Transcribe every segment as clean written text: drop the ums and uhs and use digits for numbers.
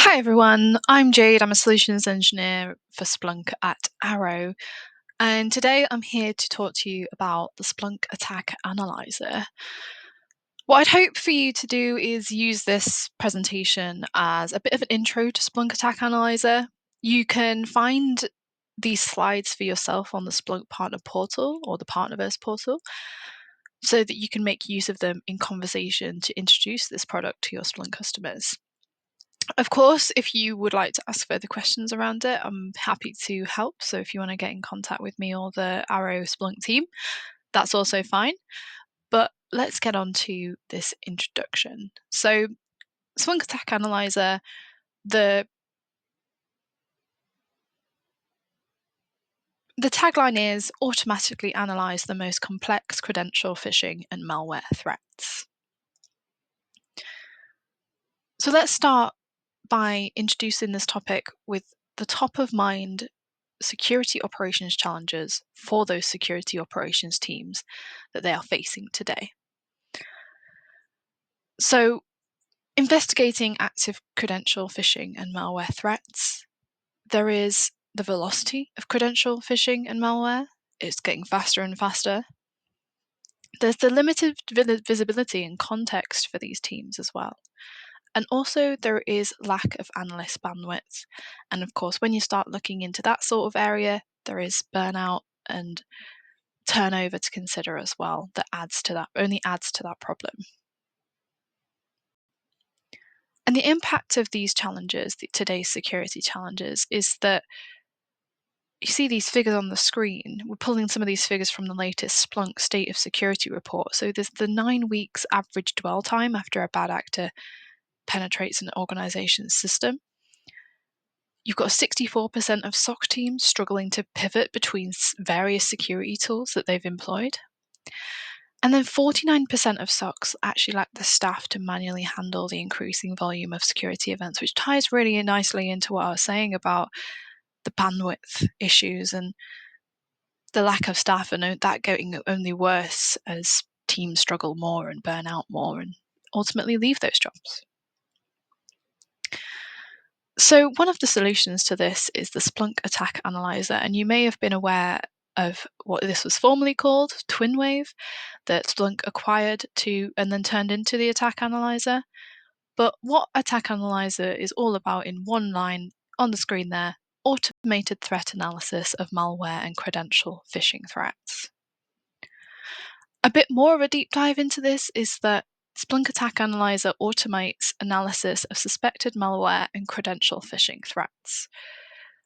Hi everyone, I'm Jade. I'm a solutions engineer for Splunk at Arrow, and today I'm here to talk to you about the Splunk Attack Analyzer. What I'd hope for you to do is use this presentation as a bit of an intro to Splunk Attack Analyzer. You can find these slides for yourself on the Splunk Partner Portal or the Partnerverse portal so that you can make use of them in conversation to introduce this product to your Splunk customers. Of course, if you would like to ask further questions around it, I'm happy to help. So if you want to get in contact with me or the Arrow Splunk team, that's also fine. But let's get on to this introduction. So Splunk Attack Analyzer, the tagline is automatically analyze the most complex credential phishing and malware threats. So let's start by introducing this topic with the top of mind security operations challenges for those security operations teams that they are facing today. So, investigating active credential phishing and malware threats, there is the velocity of credential phishing and malware. It's getting faster and faster. There's the limited visibility and context for these teams as well. And also, there is lack of analyst bandwidth. And of course, when you start looking into that sort of area, there is burnout and turnover to consider as well that only adds to that problem. And the impact of these challenges, today's security challenges, is that you see these figures on the screen. We're pulling some of these figures from the latest Splunk State of Security report. So there's the 9 weeks average dwell time after a bad actor penetrates an organization's system. You've got 64% of SOC teams struggling to pivot between various security tools that they've employed. And then 49% of SOCs actually lack the staff to manually handle the increasing volume of security events, which ties really nicely into what I was saying about the bandwidth issues and the lack of staff, and that getting only worse as teams struggle more and burn out more and ultimately leave those jobs. So one of the solutions to this is the Splunk Attack Analyzer, and you may have been aware of what this was formerly called, TwinWave, that Splunk acquired and then turned into the Attack Analyzer. But what Attack Analyzer is all about in one line on the screen there, automated threat analysis of malware and credential phishing threats. A bit more of a deep dive into this is that Splunk Attack Analyzer automates analysis of suspected malware and credential phishing threats.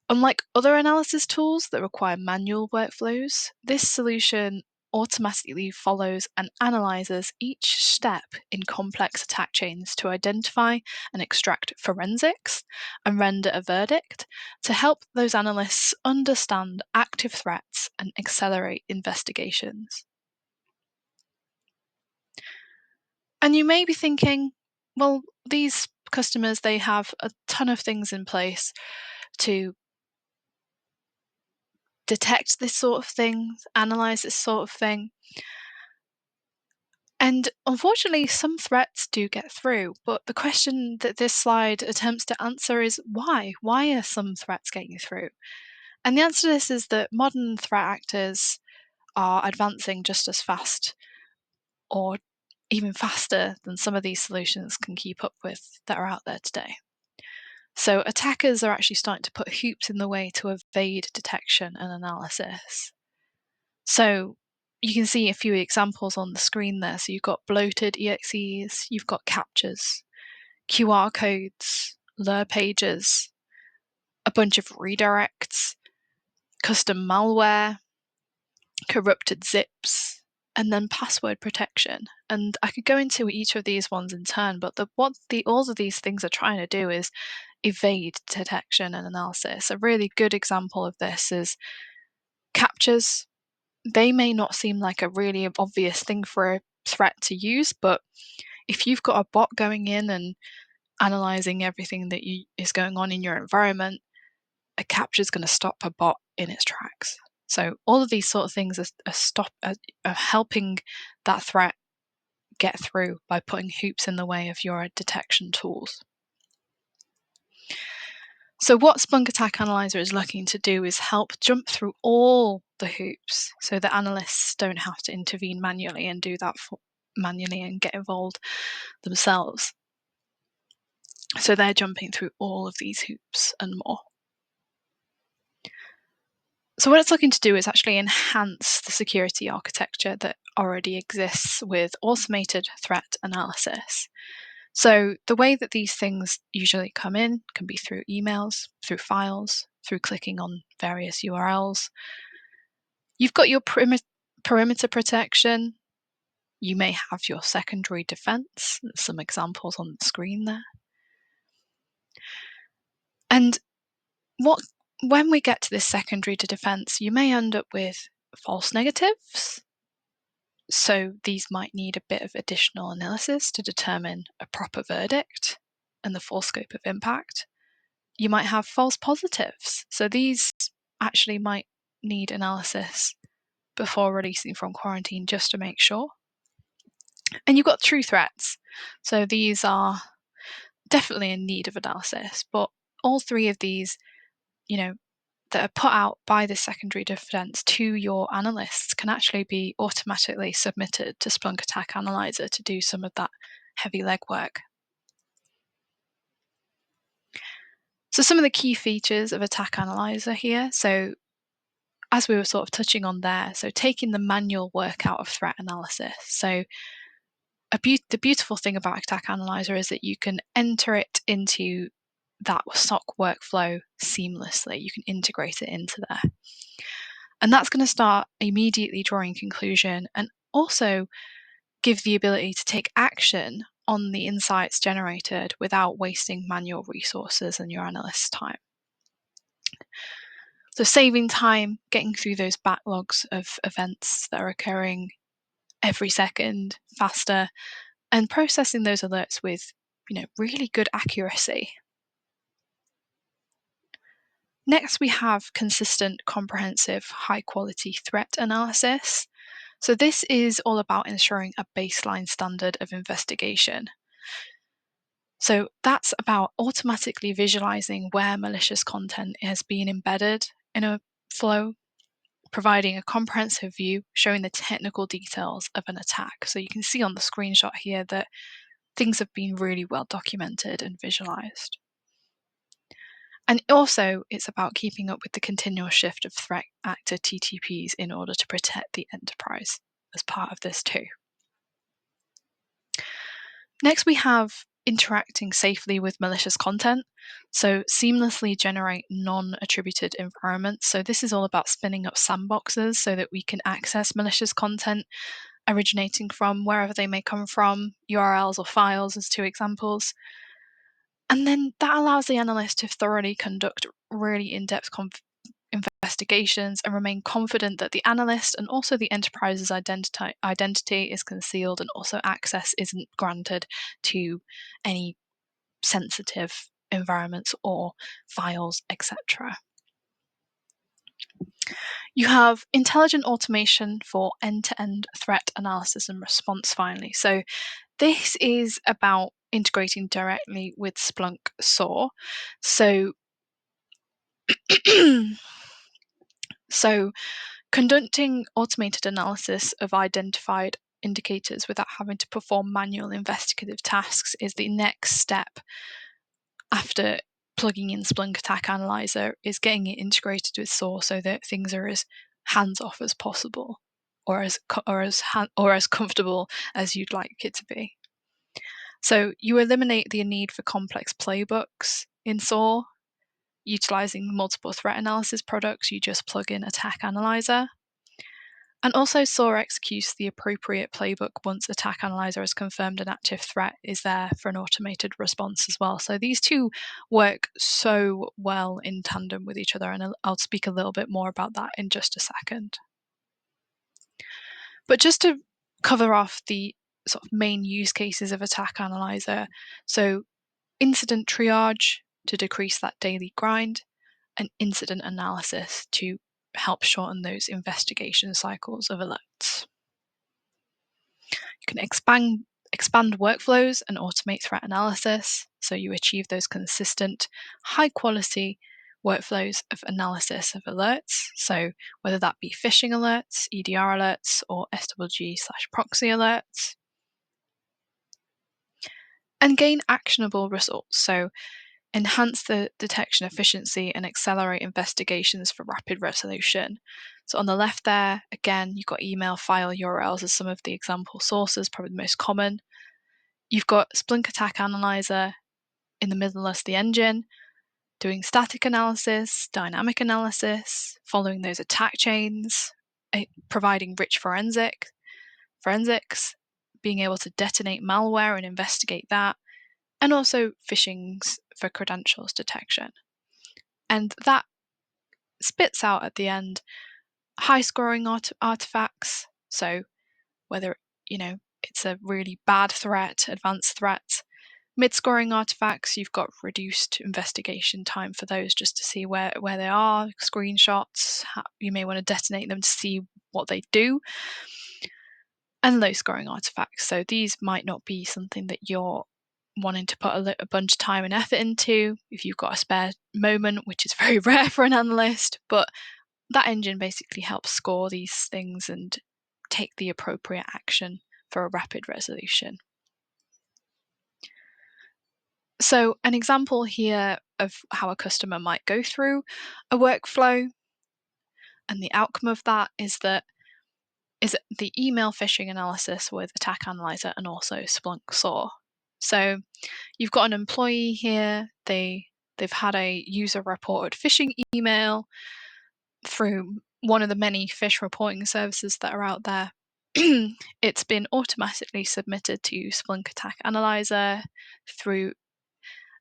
Unlike other analysis tools that require manual workflows, this solution automatically follows and analyzes each step in complex attack chains to identify and extract forensics and render a verdict to help those analysts understand active threats and accelerate investigations. And you may be thinking, well, these customers, they have a ton of things in place to detect this sort of thing, analyze this sort of thing. And unfortunately, some threats do get through. But the question that this slide attempts to answer is why? Why are some threats getting through? And the answer to this is that modern threat actors are advancing just as fast or even faster than some of these solutions can keep up with that are out there today. So attackers are actually starting to put hoops in the way to evade detection and analysis. So you can see a few examples on the screen there. So you've got bloated EXEs, you've got captures, QR codes, lure pages, a bunch of redirects, custom malware, corrupted zips, and then password protection. And I could go into each of these ones in turn, but all of these things are trying to do is evade detection and analysis. A really good example of this is captures. They may not seem like a really obvious thing for a threat to use, but if you've got a bot going in and analyzing everything that is going on in your environment, a capture is going to stop a bot in its tracks. So all of these sort of things are helping that threat get through by putting hoops in the way of your detection tools. So what Splunk Attack Analyzer is looking to do is help jump through all the hoops so that analysts don't have to intervene manually and do that manually and get involved themselves. So they're jumping through all of these hoops and more. So what it's looking to do is actually enhance the security architecture that already exists with automated threat analysis. So the way that these things usually come in can be through emails, through files, through clicking on various URLs. You've got your perimeter protection. You may have your secondary defense. There's some examples on the screen there. And when we get to this secondary to defense, you may end up with false negatives. So these might need a bit of additional analysis to determine a proper verdict and the full scope of impact. You might have false positives. So these actually might need analysis before releasing from quarantine just to make sure. And you've got true threats. So these are definitely in need of analysis, but all three of these, that are put out by the secondary defense to your analysts can actually be automatically submitted to Splunk Attack Analyzer to do some of that heavy legwork. So some of the key features of Attack Analyzer here. So as we were sort of touching on there, so taking the manual work out of threat analysis. So the beautiful thing about Attack Analyzer is that you can enter it into that SOC workflow seamlessly. You can integrate it into there. And that's going to start immediately drawing conclusion and also give the ability to take action on the insights generated without wasting manual resources and your analyst's time. So saving time, getting through those backlogs of events that are occurring every second faster, and processing those alerts with, really good accuracy. Next, we have consistent, comprehensive, high-quality threat analysis. So this is all about ensuring a baseline standard of investigation. So that's about automatically visualizing where malicious content has been embedded in a flow, providing a comprehensive view showing the technical details of an attack. So you can see on the screenshot here that things have been really well documented and visualized. And also, it's about keeping up with the continual shift of threat actor TTPs in order to protect the enterprise as part of this too. Next, we have interacting safely with malicious content. So seamlessly generate non-attributed environments. So this is all about spinning up sandboxes so that we can access malicious content originating from wherever they may come from, URLs or files as two examples. And then that allows the analyst to thoroughly conduct really in-depth investigations and remain confident that the analyst and also the enterprise's identity is concealed and also access isn't granted to any sensitive environments or files, etc. You have intelligent automation for end-to-end threat analysis and response finally. So this is about integrating directly with Splunk SOAR. So conducting automated analysis of identified indicators without having to perform manual investigative tasks is the next step after plugging in Splunk Attack Analyzer, is getting it integrated with SOAR so that things are as hands-off as possible or as comfortable as you'd like it to be. So you eliminate the need for complex playbooks in SOAR. Utilizing multiple threat analysis products, you just plug in Attack Analyzer. And also SOAR executes the appropriate playbook once Attack Analyzer has confirmed an active threat is there for an automated response as well. So these two work so well in tandem with each other, and I'll speak a little bit more about that in just a second. But just to cover off the sort of main use cases of Attack Analyzer, so incident triage to decrease that daily grind, and incident analysis to help shorten those investigation cycles of alerts. You can expand expand workflows and automate threat analysis, so you achieve those consistent, high-quality workflows of analysis of alerts, so whether that be phishing alerts, EDR alerts, or SWG/proxy alerts. And gain actionable results, so enhance the detection efficiency and accelerate investigations for rapid resolution. So on the left there, again, you've got email file URLs as some of the example sources, probably the most common. You've got Splunk Attack Analyzer in the middle as the engine, doing static analysis, dynamic analysis, following those attack chains, providing rich forensics, being able to detonate malware and investigate that, and also phishings for credentials detection. And that spits out at the end high scoring artifacts. So whether it's a really bad threat, advanced threat, mid-scoring artifacts, you've got reduced investigation time for those just to see where they are, screenshots, you may want to detonate them to see what they do, and low-scoring artifacts. So these might not be something that you're wanting to put a bunch of time and effort into if you've got a spare moment, which is very rare for an analyst, but that engine basically helps score these things and take the appropriate action for a rapid resolution. So an example here of how a customer might go through a workflow, and the outcome of that is the email phishing analysis with Attack Analyzer and also Splunk SOAR. So you've got an employee here, they've had a user reported phishing email through one of the many phish reporting services that are out there. It's been automatically submitted to Splunk Attack Analyzer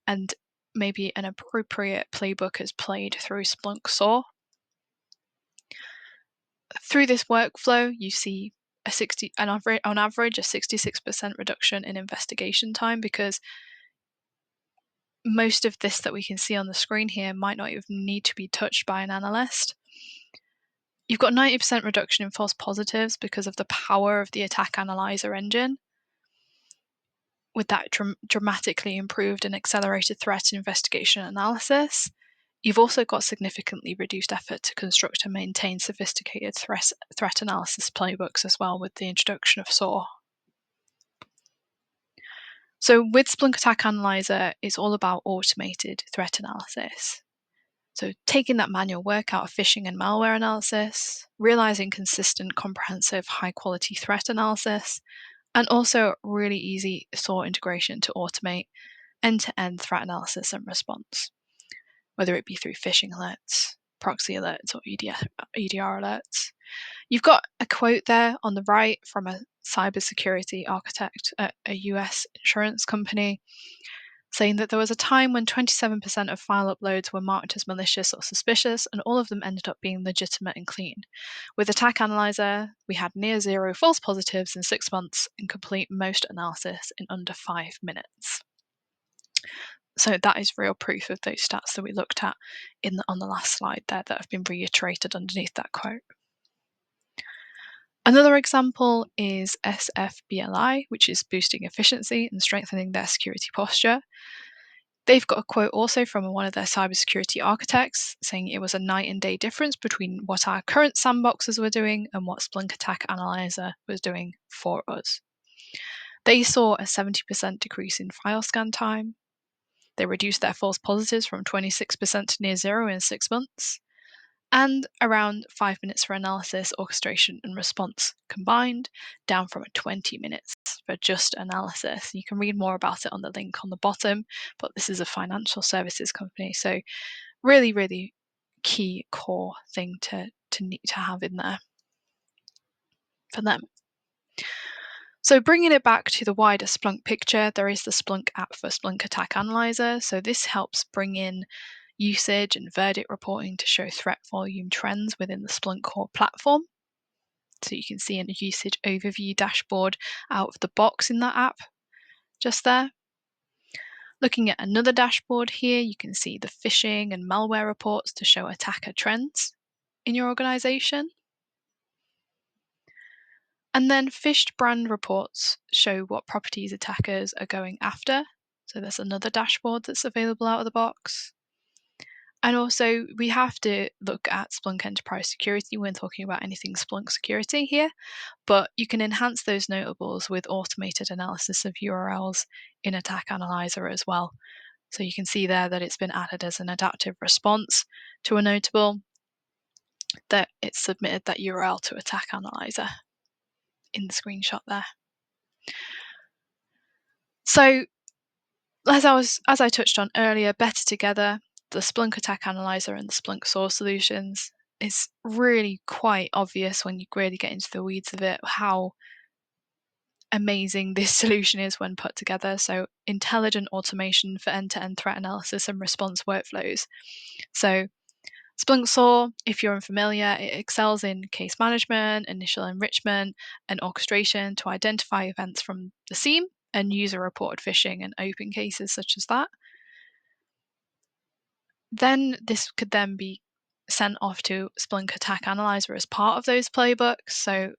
and maybe an appropriate playbook is played through Splunk SOAR. Through this workflow, you see on average a 66% reduction in investigation time, because most of this that we can see on the screen here might not even need to be touched by an analyst. You've got 90% reduction in false positives because of the power of the Attack Analyzer engine, with that dramatically improved and accelerated threat investigation analysis. You've also got significantly reduced effort to construct and maintain sophisticated threat analysis playbooks as well with the introduction of SOAR. So with Splunk Attack Analyzer, it's all about automated threat analysis. So taking that manual work out of phishing and malware analysis, realizing consistent, comprehensive, high-quality threat analysis, and also really easy SOAR integration to automate end-to-end threat analysis and response, whether it be through phishing alerts, proxy alerts, or EDR alerts. You've got a quote there on the right from a cybersecurity architect at a US insurance company, saying that there was a time when 27% of file uploads were marked as malicious or suspicious, and all of them ended up being legitimate and clean. With Attack Analyzer, we had near zero false positives in 6 months and complete most analysis in under 5 minutes. So that is real proof of those stats that we looked at on the last slide there that have been reiterated underneath that quote. Another example is SFBLI, which is boosting efficiency and strengthening their security posture. They've got a quote also from one of their cybersecurity architects saying it was a night and day difference between what our current sandboxes were doing and what Splunk Attack Analyzer was doing for us. They saw a 70% decrease in file scan time. They reduced their false positives from 26% to near zero in 6 months, and around 5 minutes for analysis, orchestration, and response combined, down from 20 minutes for just analysis. You can read more about it on the link on the bottom, but this is a financial services company, so really, really key core thing to need to have in there for them. So bringing it back to the wider Splunk picture, there is the Splunk app for Splunk Attack Analyzer. So this helps bring in usage and verdict reporting to show threat volume trends within the Splunk core platform. So you can see a usage overview dashboard out of the box in that app, just there. Looking at another dashboard here, you can see the phishing and malware reports to show attacker trends in your organization. And then phished brand reports show what properties attackers are going after. So there's another dashboard that's available out of the box. And also, we have to look at Splunk Enterprise Security when talking about anything Splunk security here, but you can enhance those notables with automated analysis of URLs in Attack Analyzer as well. So you can see there that it's been added as an adaptive response to a notable, that it's submitted that URL to Attack Analyzer in the screenshot there. So as I touched on earlier, better together, the Splunk Attack Analyzer and the Splunk SOAR solutions is really quite obvious when you really get into the weeds of it, how amazing this solution is when put together. So intelligent automation for end-to-end threat analysis and response workflows. So Splunk SOAR, if you're unfamiliar, it excels in case management, initial enrichment, and orchestration to identify events from the SIEM and user-reported phishing and open cases such as that. Then this could then be sent off to Splunk Attack Analyzer as part of those playbooks. So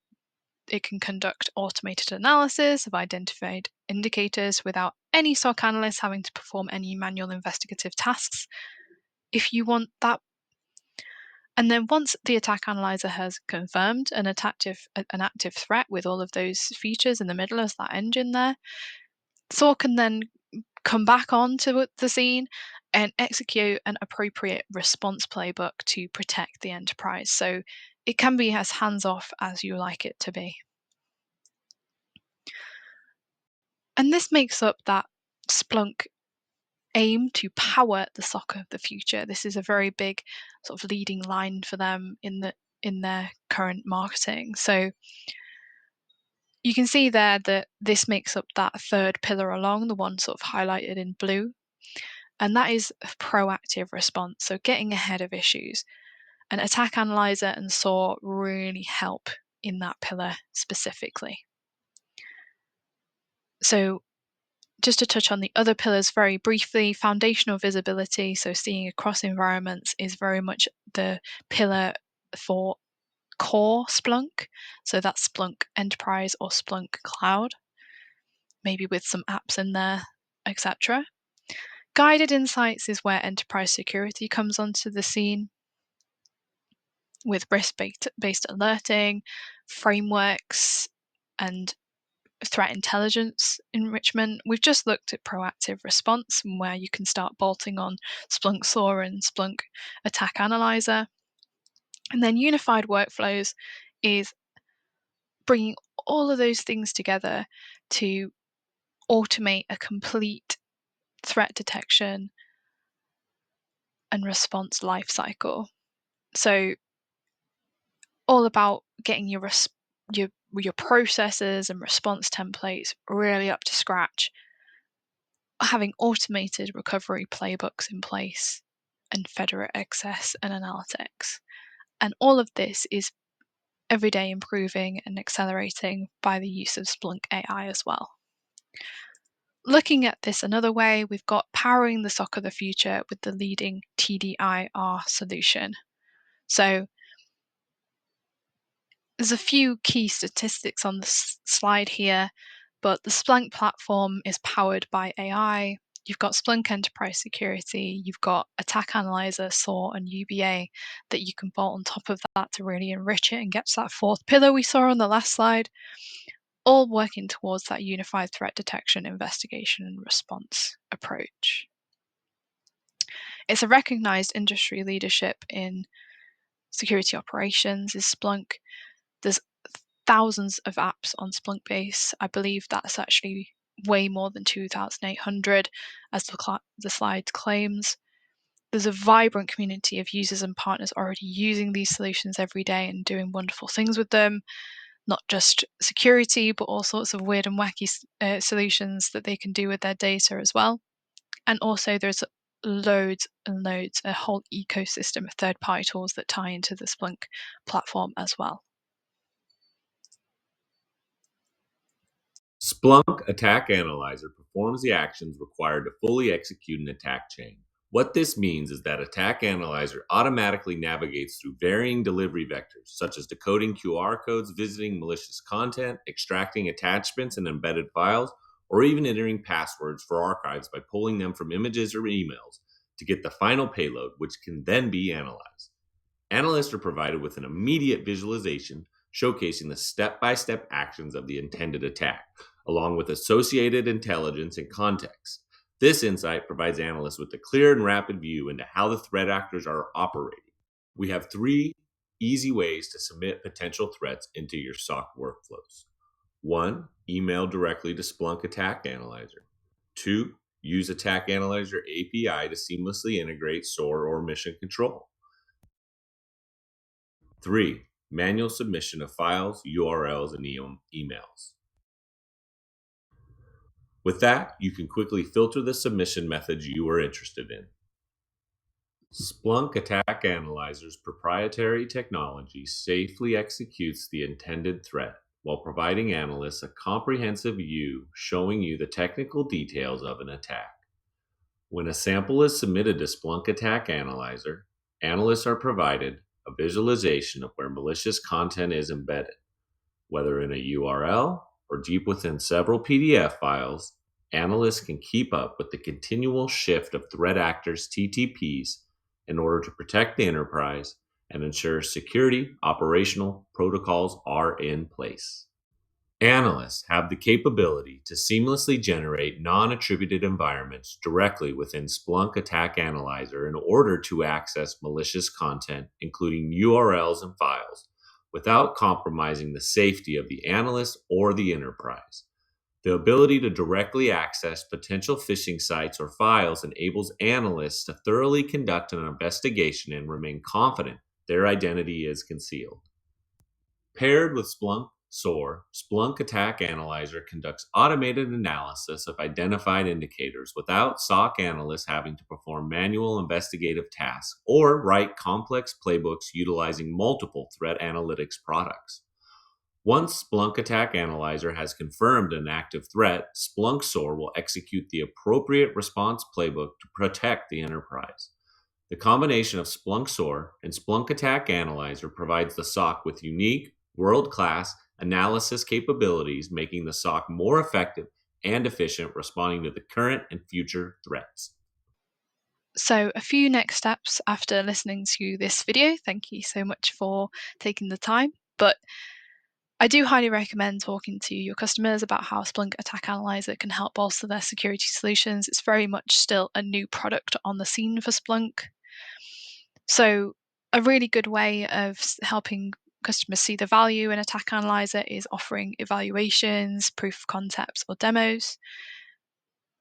it can conduct automated analysis of identified indicators without any SOC analyst having to perform any manual investigative tasks if you want that. And then once the attack analyzer has confirmed an active threat with all of those features in the middle as that engine there, SOAR can then come back onto the scene and execute an appropriate response playbook to protect the enterprise. So it can be as hands-off as you like it to be. And this makes up that Splunk aim to power the SOC of the future. This is a very big sort of leading line for them in their current marketing. So you can see there that this makes up that third pillar along, the one sort of highlighted in blue, and that is a proactive response, so getting ahead of issues. And Attack Analyzer and SOAR really help in that pillar specifically. So just to touch on the other pillars very briefly, foundational visibility, so seeing across environments, is very much the pillar for core Splunk. So that's Splunk Enterprise or Splunk Cloud, maybe with some apps in there, etc. Guided insights is where enterprise security comes onto the scene with risk-based alerting, frameworks, and threat intelligence enrichment. We've just looked at proactive response, where you can start bolting on Splunk SOAR and Splunk Attack Analyzer. And then unified workflows is bringing all of those things together to automate a complete threat detection and response lifecycle. So all about getting your processes and response templates really up to scratch, having automated recovery playbooks in place, and federate access and analytics. And all of this is every day improving and accelerating by the use of Splunk AI as well. Looking at this another way, we've got powering the SOC of the future with the leading TDIR solution. So there's a few key statistics on the slide here, but the Splunk platform is powered by AI. You've got Splunk Enterprise Security, you've got Attack Analyzer, SOAR, and UBA that you can bolt on top of that to really enrich it and get to that fourth pillar we saw on the last slide, all working towards that unified threat detection, investigation, and response approach. It's a recognized industry leadership in security operations is Splunk. There's thousands of apps on Splunk base. I believe that's actually way more than 2,800, as the slide claims. There's a vibrant community of users and partners already using these solutions every day and doing wonderful things with them, not just security, but all sorts of weird and wacky solutions that they can do with their data as well. And also there's loads and loads, a whole ecosystem of third-party tools that tie into the Splunk platform as well. Splunk Attack Analyzer performs the actions required to fully execute an attack chain, What this means is that Attack Analyzer automatically navigates through varying delivery vectors, such as decoding QR codes, visiting malicious content, extracting attachments and embedded files, or even entering passwords for archives by pulling them from images or emails to get the final payload, which can then be analyzed. Analysts are provided with an immediate visualization showcasing the step-by-step actions of the intended attack, along with associated intelligence and context. This insight provides analysts with a clear and rapid view into how the threat actors are operating. We have 3 easy ways to submit potential threats into your SOC workflows. 1. Email directly to Splunk Attack Analyzer. 2. Use Attack Analyzer API to seamlessly integrate SOAR or mission control. 3. Manual submission of files, URLs, and emails. With that, you can quickly filter the submission methods you are interested in. Splunk Attack Analyzer's proprietary technology safely executes the intended threat while providing analysts a comprehensive view showing you the technical details of an attack. When a sample is submitted to Splunk Attack Analyzer, analysts are provided a visualization of where malicious content is embedded. Whether in a URL or deep within several PDF files, analysts can keep up with the continual shift of threat actors' TTPs in order to protect the enterprise and ensure security operational protocols are in place. Analysts have the capability to seamlessly generate non-attributed environments directly within Splunk Attack Analyzer in order to access malicious content, including URLs and files, without compromising the safety of the analyst or the enterprise. The ability to directly access potential phishing sites or files enables analysts to thoroughly conduct an investigation and remain confident their identity is concealed. Paired with Splunk SOAR, Splunk Attack Analyzer conducts automated analysis of identified indicators without SOC analysts having to perform manual investigative tasks or write complex playbooks utilizing multiple threat analytics products. Once Splunk Attack Analyzer has confirmed an active threat, Splunk SOAR will execute the appropriate response playbook to protect the enterprise. The combination of Splunk SOAR and Splunk Attack Analyzer provides the SOC with unique, world-class analysis capabilities, making the SOC more effective and efficient responding to the current and future threats. So, a few next steps after listening to this video. Thank you so much for taking the time. But I do highly recommend talking to your customers about how Splunk Attack Analyzer can help bolster their security solutions. It's very much still a new product on the scene for Splunk. So, a really good way of helping customers see the value in Attack Analyzer is offering evaluations, proof of concepts, or demos.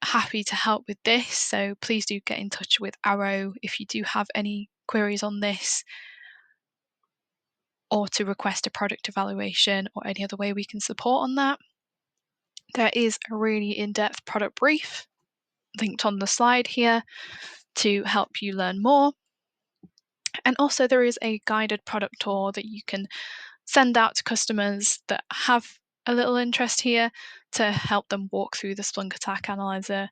Happy to help with this, so please do get in touch with Arrow if you do have any queries on this, or to request a product evaluation or any other way we can support on that. There is a really in-depth product brief linked on the slide here to help you learn more. And also there is a guided product tour that you can send out to customers that have a little interest here to help them walk through the Splunk Attack Analyzer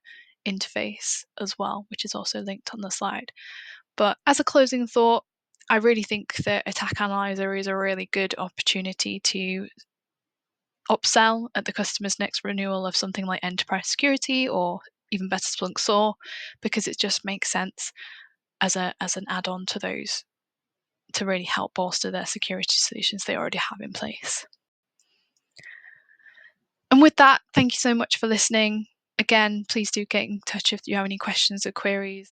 interface as well, which is also linked on the slide. But as a closing thought, I really think that Attack Analyzer is a really good opportunity to upsell at the customer's next renewal of something like enterprise security or even better Splunk SOAR, because it just makes sense as an add-on to those to really help bolster their security solutions they already have in place. And with that, thank you so much for listening. Again, please do get in touch if you have any questions or queries.